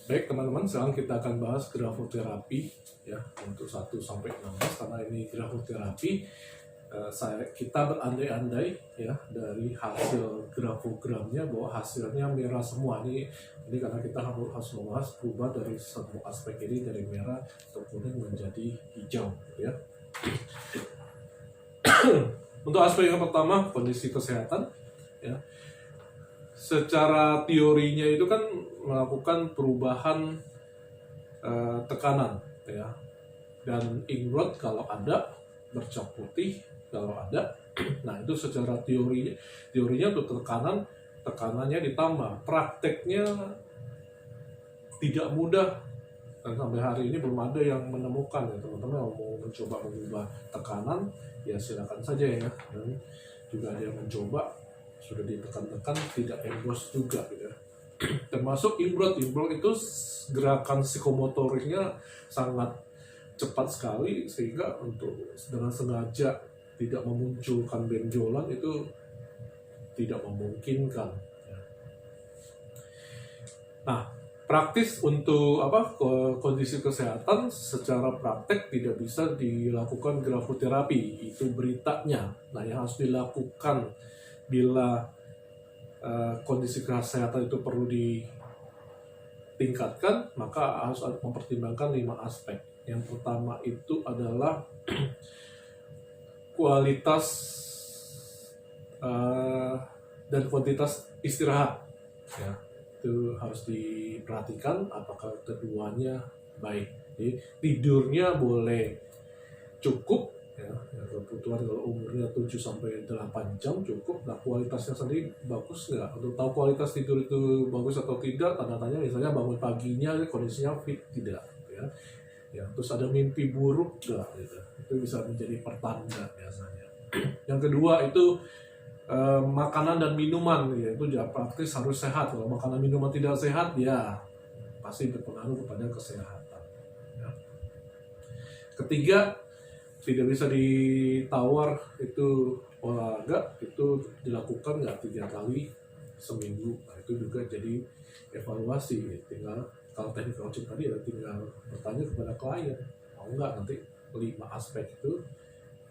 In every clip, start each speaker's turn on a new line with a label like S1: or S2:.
S1: Baik teman-teman, sekarang kita akan bahas grafoterapi ya untuk 1 sampai 16 karena ini grafoterapi. Kita berandai-andai ya dari hasil grafogramnya bahwa hasilnya merah semua. Ini karena kita harus membahas perubahan dari semua aspek ini dari merah atau kuning menjadi hijau ya. Untuk aspek yang pertama, kondisi kesehatan ya. Secara teorinya itu kan melakukan perubahan tekanan ya, dan ingrowth kalau ada, bercak putih kalau ada. Nah itu secara teorinya untuk tekanannya ditambah. Prakteknya tidak mudah dan sampai hari ini belum ada yang menemukan ya. Teman-teman mau mencoba mengubah tekanan ya silakan saja ya, dan juga ada yang mencoba sudah ditekan-tekan tidak emboss juga gitu. Termasuk ingrowth itu gerakan psikomotoriknya sangat cepat sekali sehingga untuk dengan sengaja tidak memunculkan benjolan itu tidak memungkinkan. Nah, praktis untuk kondisi kesehatan secara praktek tidak bisa dilakukan grafoterapi, itu beritanya. Nah, yang harus dilakukan bila kondisi kesehatan itu perlu ditingkatkan, maka harus mempertimbangkan 5 aspek. Yang pertama itu adalah kualitas dan kuantitas istirahat ya, itu harus diperhatikan apakah keduanya baik. Jadi tidurnya boleh cukup ya, kebutuhan kalau umurnya 7 sampai 8 jam cukup. Nah, kualitasnya sendiri bagus nggak? Untuk tahu kualitas tidur itu bagus atau tidak, tanda-tanya misalnya bangun paginya kondisinya fit tidak ya. Ya, terus ada mimpi buruk nggak gitu. Itu bisa menjadi pertanda biasanya. Yang kedua itu makanan dan minuman ya, itu praktis harus sehat. Kalau makanan minuman tidak sehat ya pasti berpengaruh kepada kesehatan ya. Ketiga, tidak bisa ditawar itu olahraga, itu dilakukan nggak 3 kali seminggu. Nah, itu juga jadi evaluasi. Tinggal kalau teknik coaching tadi ya tinggal bertanya kepada klien, mau nggak nanti 5 aspek itu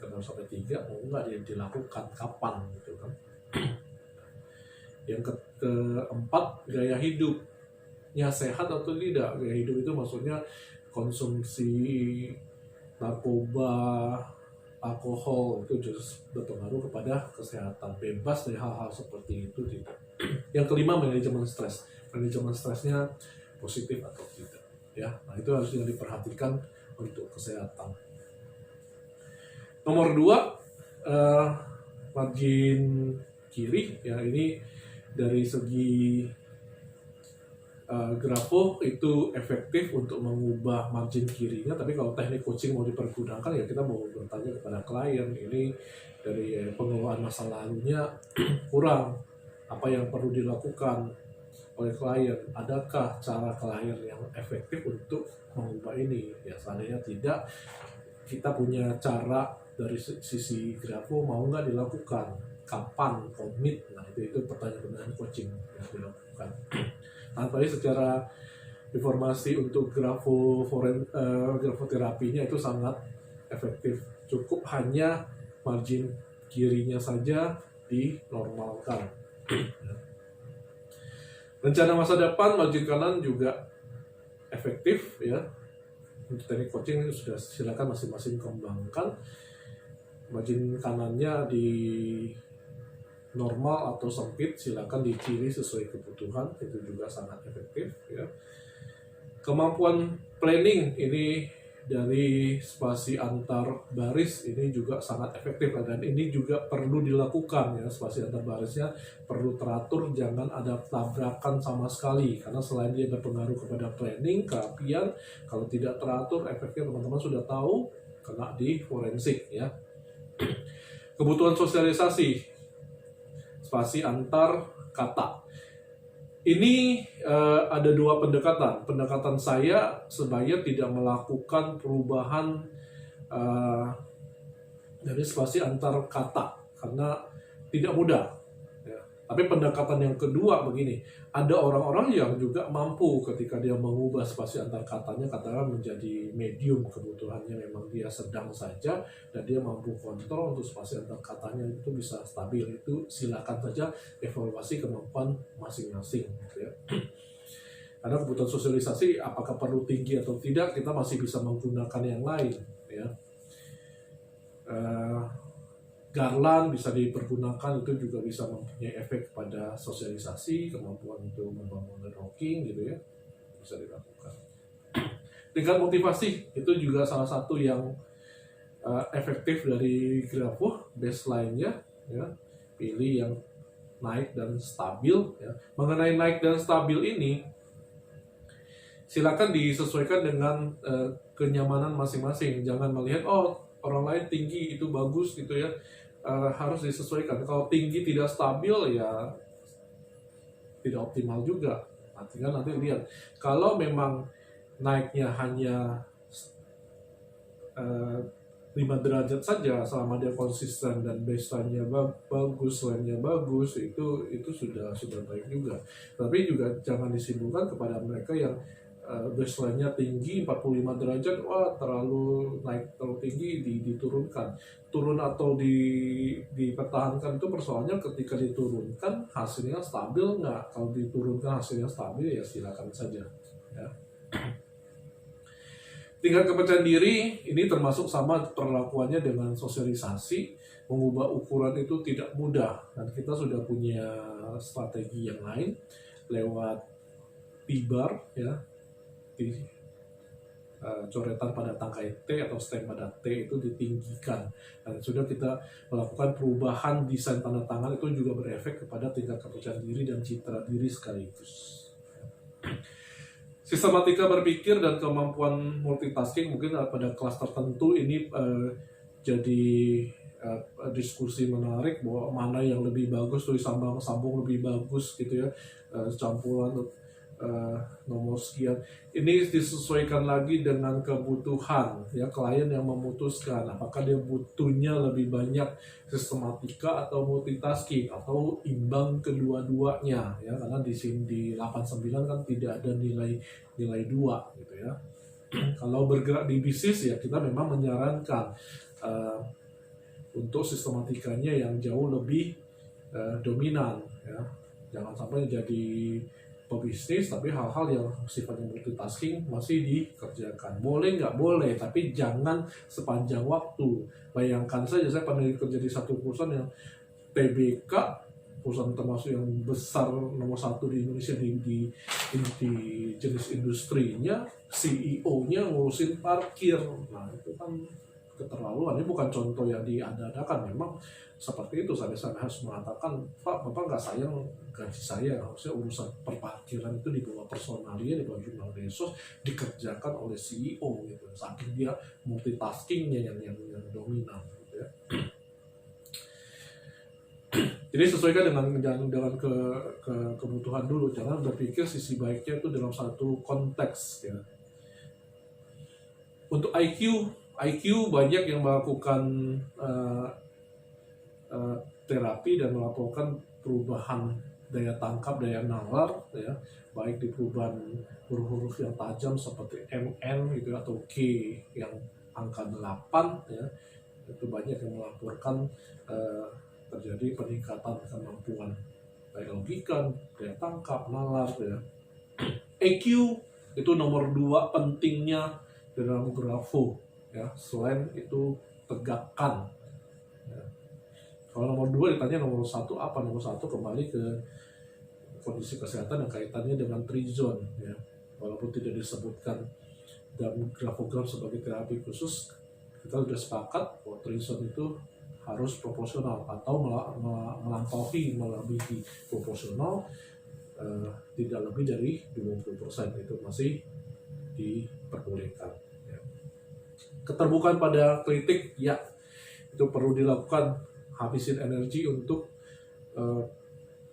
S1: ke 0 sampai 3 mau nggak dilakukan, kapan gitu kan. Yang keempat, gaya hidupnya sehat atau tidak. Gaya hidup itu maksudnya konsumsi narkoba, alkohol itu juga berpengaruh kepada kesehatan. Bebas dari hal-hal seperti itu tidak. Yang kelima, manajemen stres. Manajemen stresnya positif atau tidak ya. Nah, itu harus diperhatikan untuk kesehatan. Nomor 2, margin kiri ya, ini dari segi grafo itu efektif untuk mengubah margin kirinya, tapi kalau teknik coaching mau dipergunakan ya kita mau bertanya kepada klien ini dari pengelolaan masa lalunya kurang, apa yang perlu dilakukan oleh klien, adakah cara klien yang efektif untuk mengubah ini ya. Seandainya tidak, kita punya cara dari sisi grafo, mau nggak dilakukan, kapan, komit. Nah itu pertanyaan coaching yang dilakukan. Nah, tadi secara informasi untuk grafoterapinya itu sangat efektif. Cukup hanya margin kirinya saja dinormalkan. Rencana masa depan margin kanan juga efektif ya. Untuk teknik coaching sudah silakan masing-masing kembangkan. Margin kanannya di normal atau sempit silakan di kiri sesuai kebutuhan, itu juga sangat efektif ya. Kemampuan planning ini dari spasi antar baris ini juga sangat efektif dan ini juga perlu dilakukan ya. Spasi antar barisnya perlu teratur, jangan ada tabrakan sama sekali karena selain dia berpengaruh kepada planning, kerapian, kalau tidak teratur efeknya teman-teman sudah tahu, kena di forensik ya. Kebutuhan sosialisasi, spasi antar kata. Ini ada 2 pendekatan. Pendekatan saya sebaiknya tidak melakukan perubahan dari spasi antar kata karena tidak mudah. Ya. Tapi pendekatan yang kedua begini, ada orang-orang yang juga mampu ketika dia mengubah spasi antar katanya, katakan menjadi medium, kebutuhannya memang dia sedang saja dan dia mampu kontrol untuk spasi antar katanya itu bisa stabil. Itu silakan saja evaluasi kemampuan masing-masing gitu ya. Karena kebutuhan sosialisasi apakah perlu tinggi atau tidak, kita masih bisa menggunakan yang lain ya. Garland bisa dipergunakan, itu juga bisa mempunyai efek pada sosialisasi, kemampuan untuk membangun networking gitu ya, bisa dilakukan. Tingkat motivasi itu juga salah satu yang efektif dari grafo baseline-nya ya. Pilih yang naik dan stabil ya. Mengenai naik dan stabil ini silakan disesuaikan dengan kenyamanan masing-masing. Jangan melihat orang lain tinggi itu bagus gitu ya. Harus disesuaikan. Kalau tinggi tidak stabil ya tidak optimal juga. Artinya nanti lihat. Kalau memang naiknya hanya 5 derajat saja selama dia konsisten dan baseline-nya bagus, line-nya bagus, itu sudah baik juga. Tapi juga jangan disimpulkan kepada mereka yang baseline-nya tinggi 45 derajat, wah terlalu naik, terlalu tinggi, diturunkan. Turun atau dipertahankan itu persoalannya ketika diturunkan hasilnya stabil nggak. Kalau diturunkan hasilnya stabil ya silakan saja ya. Tingkat kepercayaan diri ini termasuk sama perlakuannya dengan sosialisasi. Mengubah ukuran itu tidak mudah dan kita sudah punya strategi yang lain lewat P-bar ya, di coretan pada tangkai T atau stem pada T itu ditinggikan, dan sudah kita melakukan perubahan desain tanda tangan, itu juga berefek kepada tingkat kepercayaan diri dan citra diri sekaligus. Sistematika berpikir dan kemampuan multitasking mungkin pada kelas tertentu ini jadi diskusi menarik bahwa mana yang lebih bagus, tulis sambung lebih bagus gitu ya, campuran nomor sekian. Ini disesuaikan lagi dengan kebutuhan ya klien yang memutuskan apakah dia butuhnya lebih banyak sistematika atau multitasking atau imbang kedua-duanya ya, karena di sini di 89 kan tidak ada nilai 2 gitu ya. Kalau bergerak di bisnis ya kita memang menyarankan untuk sistematikanya yang jauh lebih dominan ya. Jangan sampai jadi pebisnis tapi hal-hal yang sifatnya multitasking masih dikerjakan. Boleh nggak boleh, tapi jangan sepanjang waktu. Bayangkan saja saya pernah kerja di satu perusahaan yang TBK, perusahaan termasuk yang besar nomor 1 di Indonesia di jenis industrinya, CEO-nya ngurusin parkir. Nah itu kan keterlaluan. Ini bukan contoh yang diada-adakan, memang seperti itu. Saya harus mengatakan, Pak, Bapak nggak sayang gaji saya, harusnya urusan perparkiran itu di bawah personalia, di bawah jumlah resource dikerjakan oleh CEO gitu. Saking dia multitaskingnya yang dominan gitu ya. Jadi sesuaikan dengan kebutuhan dulu. Jangan berpikir sisi baiknya itu dalam satu konteks ya. Untuk IQ banyak yang melakukan terapi dan melakukan perubahan daya tangkap, daya nalar ya, baik di perubahan huruf-huruf yang tajam seperti MN gitu atau K yang angka 8 ya. Itu banyak yang melaporkan terjadi peningkatan kemampuan daya logika, daya tangkap, nalar ya. EQ itu nomor 2 pentingnya dalam grafo ya, selain itu tegakkan ya. Kalau nomor 2 ditanya nomor 1 apa, nomor 1 kembali ke kondisi kesehatan yang kaitannya dengan trizone ya. Walaupun tidak disebutkan dalam grafogram sebagai terapi khusus, kita sudah sepakat bahwa trizone itu harus proporsional atau melebihi proporsional, tidak lebih dari 20%, itu masih diperbolehkan ya. Keterbukaan pada kritik ya, itu perlu dilakukan. Habisin energi untuk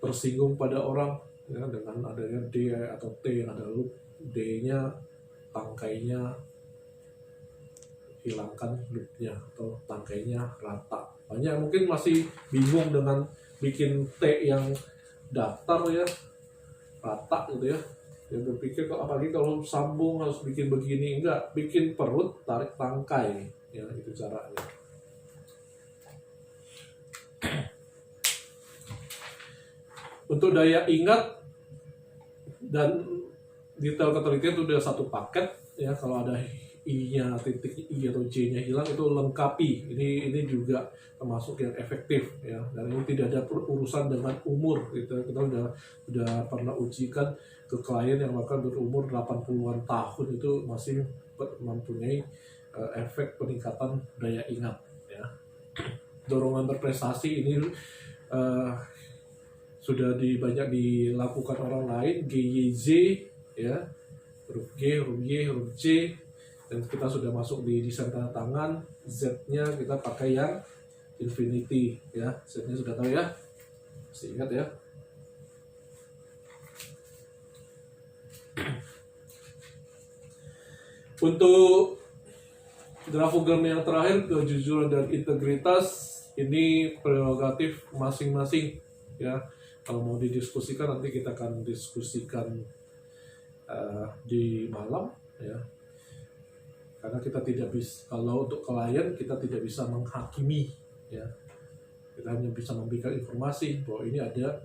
S1: tersinggung pada orang ya, dengan adanya D atau T yang ada loop, D-nya tangkainya hilangkan loopnya atau tangkainya rata. Banyak mungkin masih bingung dengan bikin T yang datar ya, rata gitu ya. Dia berpikir kalau apalagi kalau sambung harus bikin begini, enggak, bikin perut tarik tangkai ya, itu caranya. Untuk daya ingat dan detail ketelitian itu udah satu paket ya. Kalau ada I-nya, titik I atau J-nya hilang itu lengkapi. Ini juga termasuk yang efektif ya. Dan ini tidak ada urusan dengan umur gitu. Kita udah pernah ujikan ke klien yang bahkan berumur 80-an tahun itu masih mempunyai efek peningkatan daya ingat ya. Dorongan berprestasi ini sudah banyak dilakukan orang lain, GYZ ya, huruf G, huruf Y, huruf C, dan kita sudah masuk di desain tanda tangan. Z-nya kita pakai yang infinity ya, Z-nya sudah tahu ya, masih ingat ya. Untuk grafogram yang terakhir, kejujuran dan integritas, ini prerogatif masing-masing ya. Kalau mau didiskusikan nanti kita akan diskusikan di malam ya. Karena kita tidak bisa, kalau untuk klien kita tidak bisa menghakimi ya. Kita hanya bisa memberikan informasi bahwa ini ada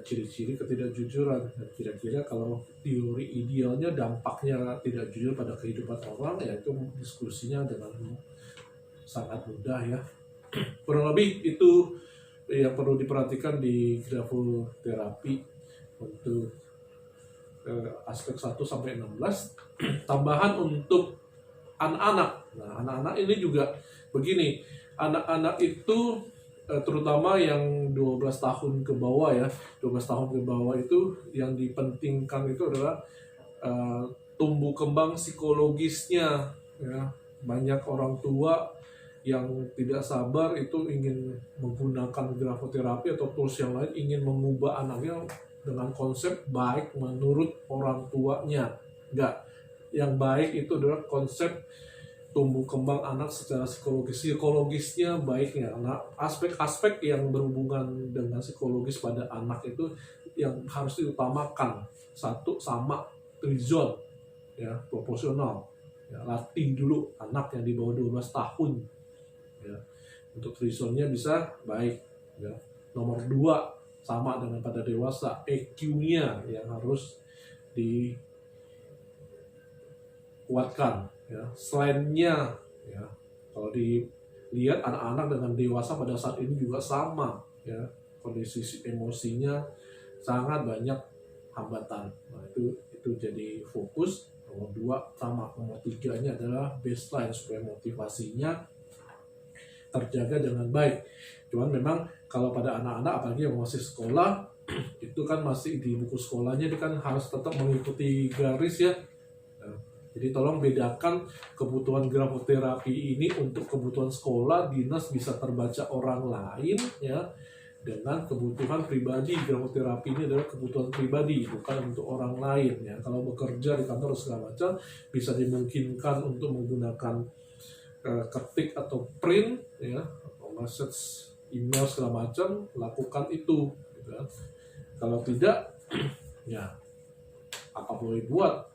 S1: ciri-ciri ketidakjujuran, dan kira-kira kalau teori idealnya dampaknya tidak jujur pada kehidupan orang ya, itu diskusinya dengan sangat mudah ya. Kurang lebih itu yang perlu diperhatikan di grafoterapi untuk aspek 1 sampai 16. Tambahan untuk anak-anak. Nah, anak-anak ini juga begini. Anak-anak itu terutama yang 12 tahun ke bawah ya. 12 tahun ke bawah itu yang dipentingkan itu adalah tumbuh kembang psikologisnya ya. Banyak orang tua yang tidak sabar itu ingin menggunakan grafoterapi atau tools yang lain, ingin mengubah anaknya dengan konsep baik menurut orang tuanya. Enggak. Yang baik itu adalah konsep tumbuh kembang anak secara psikologisnya baiknya. Nah, aspek-aspek yang berhubungan dengan psikologis pada anak itu yang harus diutamakan. Satu, sama trizon ya, proporsional ya, latih dulu anak yang di bawah 12 tahun ya, untuk trizonnya bisa baik ya. Nomor 2, sama dengan pada dewasa, EQ-nya yang harus dikuatkan ya. Selainnya ya, kalau dilihat anak-anak dengan dewasa pada saat ini juga sama ya, kondisi emosinya sangat banyak hambatan. Nah, itu jadi fokus. Nomor 2 sama. Nomor 3-nya adalah baseline supaya motivasinya terjaga dengan baik. Cuman memang kalau pada anak-anak apalagi yang masih sekolah itu kan masih di buku sekolahnya dia kan harus tetap mengikuti garis ya. Jadi tolong bedakan kebutuhan grafoterapi ini untuk kebutuhan sekolah, dinas bisa terbaca orang lain ya, dengan kebutuhan pribadi. Grafoterapi ini adalah kebutuhan pribadi, bukan untuk orang lain ya. Kalau bekerja di kantor segala macam bisa dimungkinkan untuk menggunakan ketik atau print ya, atau message email segala macam, lakukan itu gitu kan. Kalau tidak ya apa boleh buat,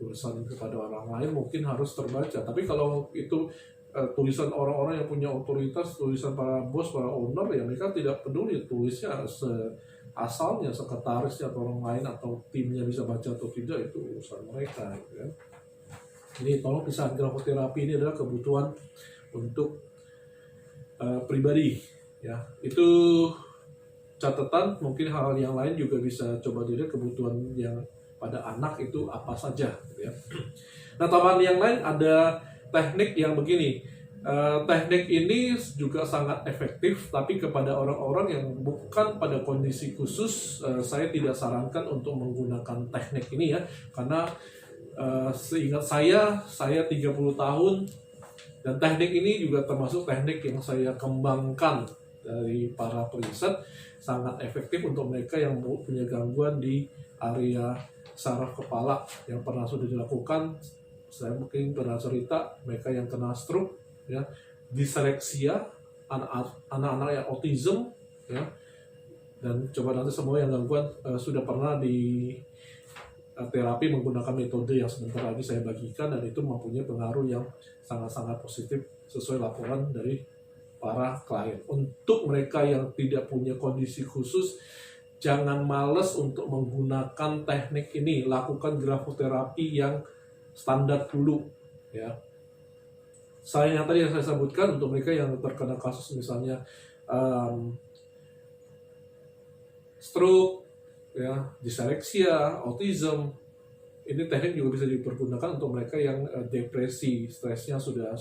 S1: tulisan kepada orang lain mungkin harus terbaca. Tapi kalau itu tulisan orang-orang yang punya otoritas, tulisan para bos, para owner ya, mereka tidak peduli tulisnya asalnya, sekretarisnya atau orang lain atau timnya bisa baca atau tidak, itu urusan mereka gitu kan. Jadi tolong pisah, grafoterapi ini adalah kebutuhan untuk pribadi ya. Itu catatan. Mungkin hal yang lain juga bisa coba dilihat kebutuhan yang pada anak itu apa saja gitu ya. Nah, tambahan yang lain ada teknik yang begini. Teknik ini juga sangat efektif, tapi kepada orang-orang yang bukan pada kondisi khusus, saya tidak sarankan untuk menggunakan teknik ini ya, karena seingat saya 30 tahun dan teknik ini juga termasuk teknik yang saya kembangkan dari para periset, sangat efektif untuk mereka yang punya gangguan di area saraf kepala yang pernah sudah dilakukan. Saya mungkin pernah cerita mereka yang kena stroke ya, diseleksia, anak-anak yang autism ya, Dan coba nanti semua yang gangguan sudah pernah di terapi menggunakan metode yang sebentar lagi saya bagikan, dan itu mempunyai pengaruh yang sangat-sangat positif sesuai laporan dari para klien. Untuk mereka yang tidak punya kondisi khusus, jangan males untuk menggunakan teknik ini. Lakukan grafoterapi yang standar dulu, ya. Yang tadi yang saya sebutkan, untuk mereka yang terkena kasus misalnya stroke, ya, dysleksia, autism, ini teknik juga bisa dipergunakan untuk mereka yang depresi, stresnya sudah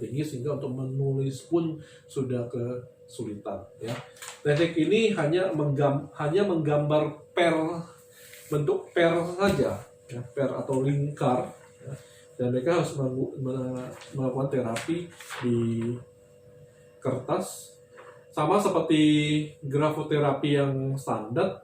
S1: tinggi sehingga untuk menulis pun sudah kesulitan, ya. Teknik ini hanya menggambar bentuk per saja, ya, per atau lingkar, ya, dan mereka harus melakukan terapi di kertas sama seperti grafoterapi yang standar.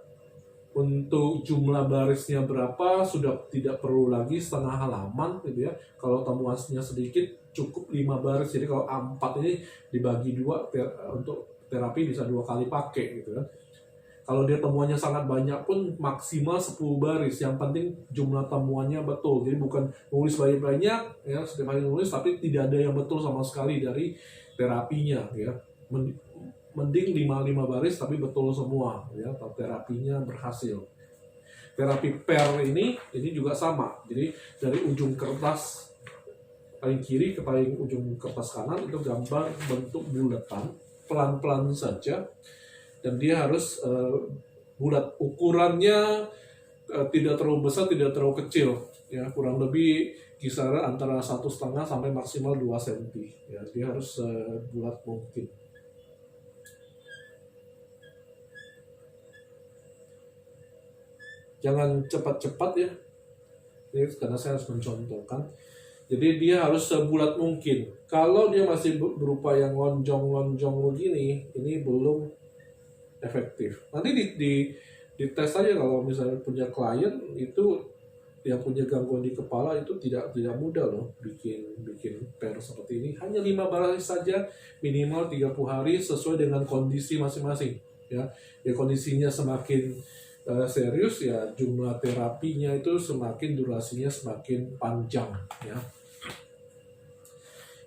S1: Untuk jumlah barisnya berapa sudah tidak perlu lagi setengah halaman gitu ya. Kalau temuannya sedikit cukup 5 baris. Jadi kalau A4 ini dibagi 2 untuk terapi bisa 2 kali pakai gitu kan. Kalau dia temuannya sangat banyak pun maksimal 10 baris. Yang penting jumlah temuannya betul. Jadi bukan nulis banyak-banyak ya, setiap hari nulis tapi tidak ada yang betul sama sekali dari terapinya ya. Mending 5 baris tapi betul semua ya, atau terapinya berhasil. Terapi per ini juga sama. Jadi dari ujung kertas paling kiri ke paling ujung kertas kanan itu gambar bentuk bulatan, pelan-pelan saja, dan dia harus bulat. Ukurannya tidak terlalu besar, tidak terlalu kecil ya, kurang lebih kisaran antara 1,5 sampai maksimal 2 cm ya. Dia harus bulat mungkin. Jangan cepat-cepat ya, ini karena saya harus mencontohkan. Jadi dia harus sebulat mungkin. Kalau dia masih berupa yang lonjong-lonjong begini, ini belum efektif. Nanti di tes aja, kalau misalnya punya klien itu yang punya gangguan di kepala itu tidak mudah loh bikin per seperti ini. Hanya 5 baris saja, minimal 30 hari sesuai dengan kondisi masing-masing ya. Ya kondisinya semakin serius ya, jumlah terapinya itu semakin, durasinya semakin panjang ya.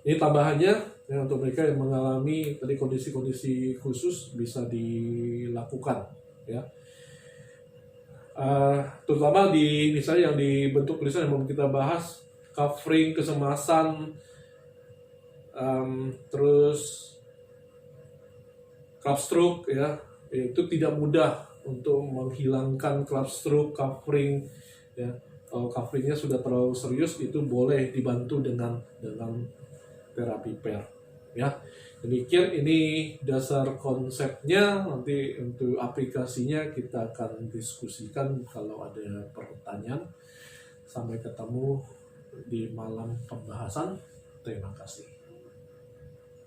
S1: Ini tambahannya ya, untuk mereka yang mengalami tadi kondisi-kondisi khusus bisa dilakukan ya. Terutama di misalnya yang di bentuk tulisan yang mau kita bahas, covering, kesemasan, terus club stroke ya, itu tidak mudah untuk menghilangkan club stroke, covering ya. Kalau coveringnya sudah terlalu serius, itu boleh dibantu dengan terapi per ya. Demikian, ini dasar konsepnya. Nanti untuk aplikasinya kita akan diskusikan kalau ada pertanyaan. Sampai ketemu di malam pembahasan. Terima kasih.